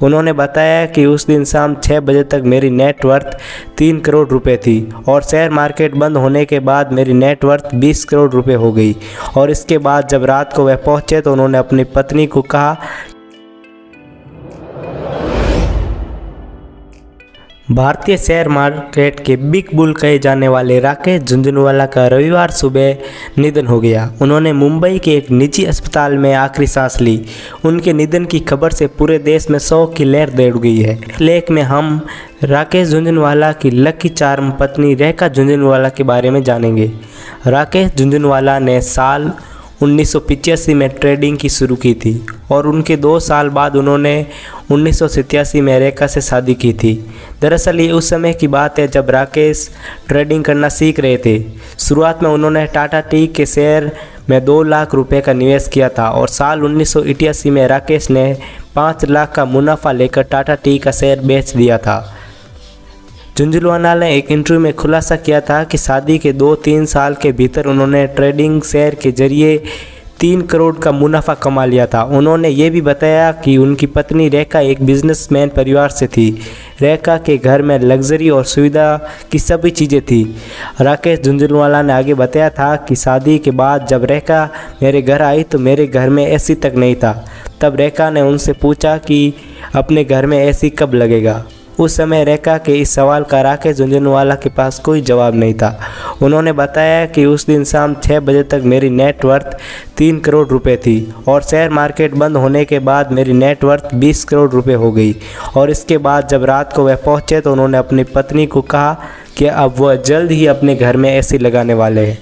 उन्होंने बताया कि उस दिन शाम 6 बजे तक मेरी नेटवर्थ 3 करोड़ रुपए थी और शेयर मार्केट बंद होने के बाद मेरी नेटवर्थ 20 करोड़ रुपए हो गई। और इसके बाद जब रात को वह पहुंचे तो उन्होंने अपनी पत्नी को कहा, भारतीय शेयर मार्केट के बिग बुल कहे जाने वाले राकेश झुंझुनवाला का रविवार सुबह निधन हो गया। उन्होंने मुंबई के एक निजी अस्पताल में आखिरी सांस ली। उनके निधन की खबर से पूरे देश में शोक की लहर दौड़ गई है। लेख में हम राकेश झुंझुनवाला की लकी चार्म पत्नी रेखा झुंझुनवाला के बारे में जानेंगे। राकेश झुंझुनवाला ने साल 1985 में ट्रेडिंग की शुरू की थी और उनके 2 साल बाद उन्होंने 1987 में रेखा से शादी की थी। दरअसल ये उस समय की बात है जब राकेश ट्रेडिंग करना सीख रहे थे। शुरुआत में उन्होंने टाटा टी के शेयर में 2 लाख रुपए का निवेश किया था और साल 1988 में राकेश ने 5 लाख का मुनाफा लेकर टाटा टी का शेयर बेच दिया था। झुंझुनवाला ने एक इंटरव्यू में खुलासा किया था कि शादी के 2-3 साल के भीतर उन्होंने ट्रेडिंग शेयर के जरिए 3 करोड़ का मुनाफा कमा लिया था। उन्होंने ये भी बताया कि उनकी पत्नी रेखा एक बिजनेसमैन परिवार से थी। रेखा के घर में लग्जरी और सुविधा की सभी चीज़ें थी। राकेश झुंझुनवाला ने आगे बताया था कि शादी के बाद जब रेखा मेरे घर आई तो मेरे घर में एसी तक नहीं था। तब रेखा ने उनसे पूछा कि अपने घर में एसी कब लगेगा। उस समय रेखा के इस सवाल का राकेश झुंझुनवाला के पास कोई जवाब नहीं था। उन्होंने बताया कि उस दिन शाम 6 बजे तक मेरी नेटवर्थ 3 करोड़ रुपए थी और शेयर मार्केट बंद होने के बाद मेरी नेटवर्थ 20 करोड़ रुपए हो गई। और इसके बाद जब रात को वह पहुंचे तो उन्होंने अपनी पत्नी को कहा कि अब वह जल्द ही अपने घर में एसी लगाने वाले हैं।